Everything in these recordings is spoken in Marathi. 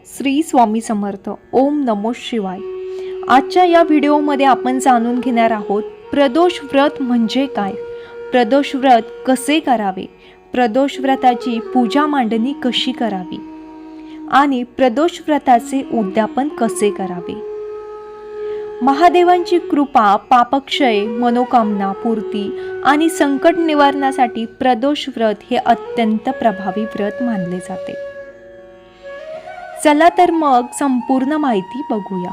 श्री स्वामी समर्थ. ओम नमो शिवाय. आजच्या या व्हिडिओमध्ये आपण जाणून घेणार आहोत प्रदोष व्रत म्हणजे काय, प्रदोष व्रत कसे करावे, प्रदोष व्रताची पूजा मांडणी कशी करावी आणि प्रदोष व्रताचे उद्यापन कसे करावे. महादेवांची कृपा, पापक्षय, मनोकामना पूर्ती आणि संकट निवारणासाठी प्रदोष व्रत हे अत्यंत प्रभावी व्रत मानले जाते. चला तर मग संपूर्ण माहिती बघूया.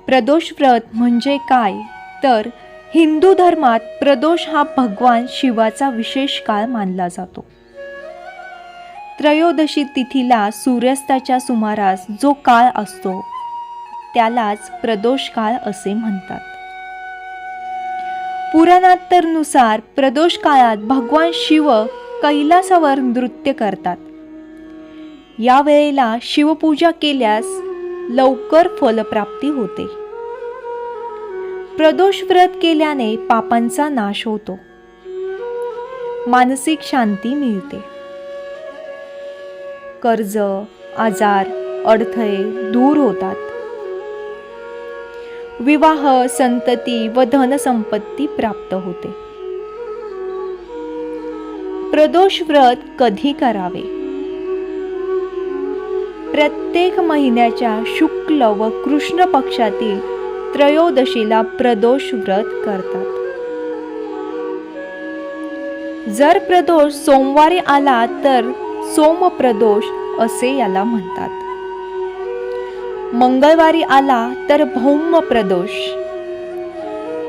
प्रदोष व्रत म्हणजे काय तर हिंदू धर्मात प्रदोष हा भगवान शिवाचा विशेष काळ मानला जातो. त्रयोदशी तिथीला सूर्यास्ताच्या सुमारास जो काळ असतो त्यालाच प्रदोष काळ असे म्हणतात. पुराणात तर नुसार प्रदोष काळात भगवान शिव कैलासावर नृत्य करतात. या वेळेला शिवपूजा केल्यास लवकर फलप्राप्ती होते. प्रदोष व्रत केल्याने पापांचा नाश होतो, मानसिक शांती मिळते, कर्ज, आजार, अडथळे दूर होतात, विवाह, संतती व धनसंपत्ती प्राप्त होते. प्रदोष व्रत कधी करावे? प्रत्येक महिन्याच्या शुक्ल व कृष्ण पक्षातील त्रयोदशीला प्रदोष व्रत करतात. जर प्रदोष सोमवारी आला तर सोमप्रदोष असे याला म्हणतात. मंगळवारी आला तर भौम प्रदोष,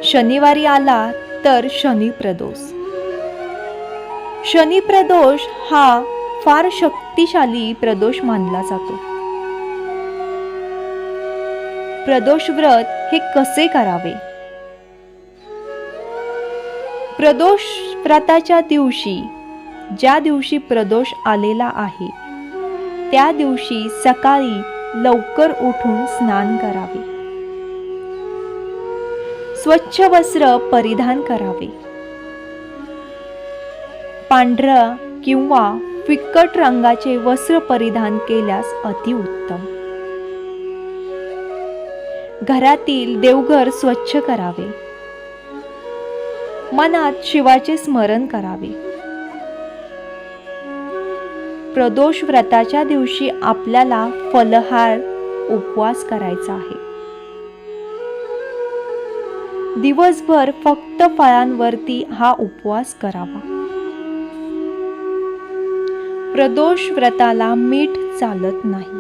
शनिवारी आला तर शनी प्रदोष. शनी प्रदोष हा फार शक्तिशाली प्रदोष मानला जातो. प्रदोष व्रत हे कसे करावे? प्रदोष व्रताच्या दिवशी, ज्या दिवशी प्रदोष आलेला आहे त्या दिवशी सकाळी लवकर उठून स्नान करावे, स्वच्छ वस्त्र परिधान करावे, पांढरा किंवा फिकट रंगाचे वस्त्र परिधान केल्यास अतिउत्तम. घरातील देवघर स्वच्छ करावे, मनात शिवाचे स्मरण करावे. प्रदोष व्रताच्या दिवशी आपल्याला फलाहार उपवास करायचा आहे. दिवसभर फक्त फळांवरती हा उपवास करावा. प्रदोष व्रताला मीठ चालत नाही.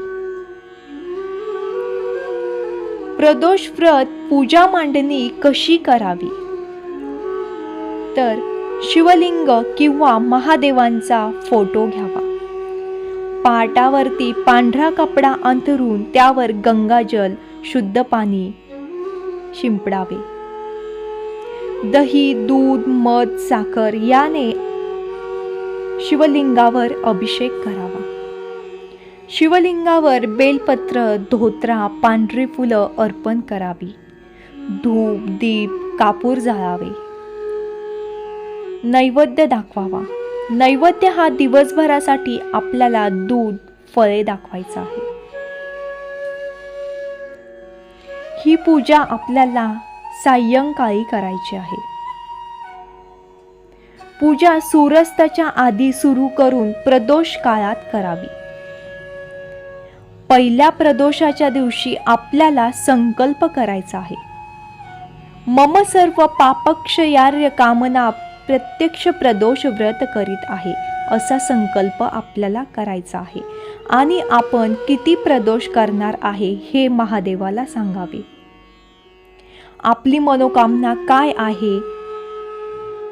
प्रदोष व्रत पूजा मांडणी कशी करावी तर शिवलिंग किंवा महादेवांचा फोटो घ्यावा. पाटावरती पांढरा कपडा अंथरून त्यावर गंगाजल, शुद्ध पाणी शिंपडावे. दही, दूध, मध, साखर याने शिवलिंगावर अभिषेक करावा. शिवलिंगावर बेलपत्र, धोत्रा, पांढरी फुलं अर्पण करावी. धूप, दीप, कापूर जाळावे. नैवेद्य दाखवावा. नैवेद्य हा दिवसभरासाठी आपल्याला दूध, फळे दाखवायचं आहे. ही पूजा आपल्याला सायंकाळी करायची आहे. पूजा सूर्यास्ताच्या आधी सुरू करून प्रदोष काळात करावी. पहिल्या प्रदोषाच्या दिवशी आपल्याला संकल्प करायचा आहे. मम सर्व पापक्षयार्य कामना प्रत्यक्ष प्रदोष व्रत करीत आहे असा संकल्प आपल्याला करायचा आहे आणि आपण किती प्रदोष करणार आहे हे महादेवाला सांगावे. आपली मनोकामना काय आहे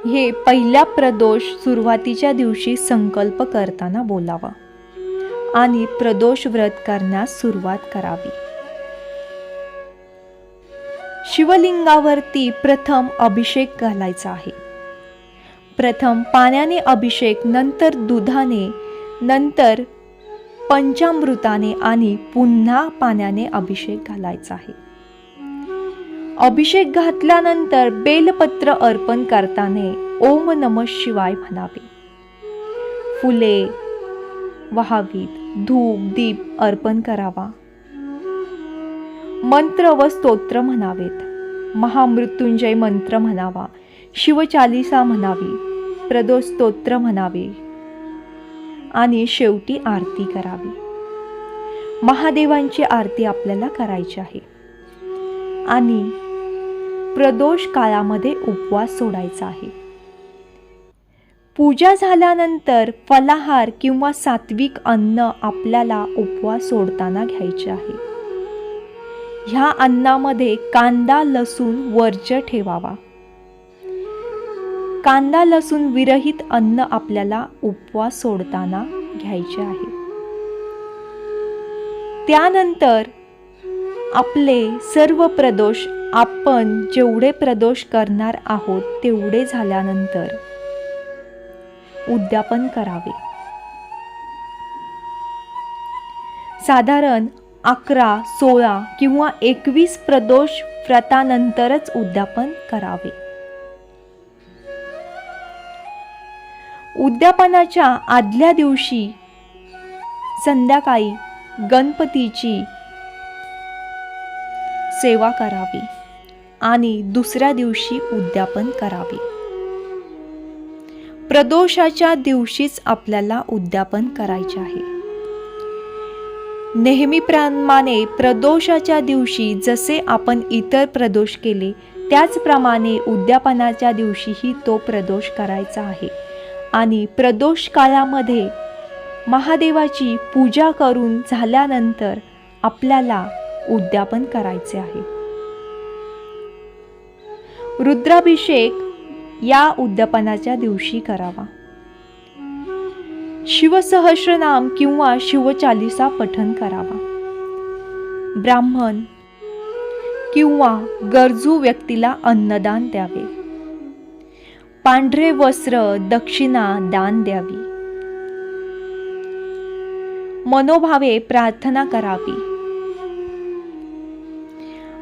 हे पहिल्या प्रदोष सुरुवातीच्या दिवशी संकल्प करताना बोलावा आणि प्रदोष व्रत करण्यास सुरुवात करावी. शिवलिंगावरती प्रथम अभिषेक घालायचा आहे. प्रथम पाण्याने अभिषेक, नंतर दुधाने, नंतर पंचामृताने आणि पुन्हा पाण्याने अभिषेक घालायचा आहे. अभिषेक घातल्यानंतर बेलपत्र अर्पण करताना ओम नमः शिवाय म्हणावे. फुले, वहावीत, धूप दीप अर्पण करावा. मंत्र व स्तोत्र म्हणावेत. महामृत्युंजय मंत्र म्हणावा, शिवचालिसा म्हणावी, प्रदोष स्तोत्र म्हणावे आणि शेवटी आरती करावी. महादेवांची आरती आपल्याला करायची आहे आणि प्रदोष काळामध्ये उपवास सोडायचा आहे. पूजा झाल्यानंतर फलाहार किंवा सात्विक अन्न आपल्याला उपवास सोडताना घ्यायचे आहे. ह्या अन्नामध्ये कांदा लसूण वर्ज्य ठेवावा. कांदा लसूण विरहित अन्न आपल्याला उपवास सोडताना घ्यायचे आहे. त्यानंतर आपले सर्व प्रदोष, आपण जेवढे प्रदोष करणार आहोत तेवढे झाल्यानंतर उद्यापन करावे. साधारण 11, 16 किंवा 21 प्रदोष व्रतानंतरच उद्यापन करावे. उद्यापनाच्या आदल्या दिवशी संध्याकाळी गणपतीची सेवा करावी आणि दुसऱ्या दिवशी उद्यापन करावे. प्रदोषाच्या दिवशीच आपल्याला उद्यापन करायचे आहे. नेहमीप्रमाणे प्रदोषाच्या दिवशी जसे आपण इतर प्रदोष केले त्याचप्रमाणे उद्यापनाच्या दिवशीही तो प्रदोष करायचा आहे. आणि प्रदोष काळामध्ये महादेवाची पूजा करून झाल्यानंतर आपल्याला उद्यापन करायचे आहे. रुद्राभिषेक या उद्यापनाच्या दिवशी करावा. शिवसहस्रनाम किंवा शिवचालिसा पठण करावा. ब्राह्मण किंवा गरजू व्यक्तीला अन्नदान द्यावे. पांढरे वस्त्र दक्षिणा दान द्यावी. मनोभावे प्रार्थना करावी.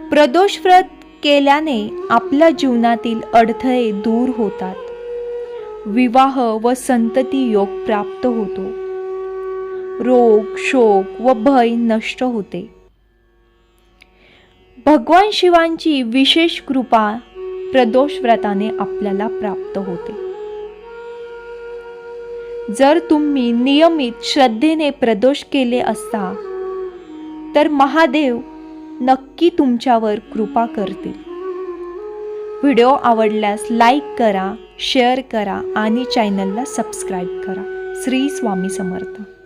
प्रदोष व्रत केल्याने आपल्या जीवनातील अडथळे दूर होतात. विवाह व संतती योग प्राप्त होतो. रोग शोक व भय नष्ट होते. भगवान शिवांची विशेष कृपा प्रदोष व्रताने आपल्याला प्राप्त होते. जर तुम्ही नियमित श्रद्धेने प्रदोष केले असता तर महादेव नक्की तुमच्यावर कृपा करतील. व्हिडिओ आवडल्यास लाईक करा, शेअर करा आणि चॅनलला सबस्क्राईब करा. श्री स्वामी समर्थ.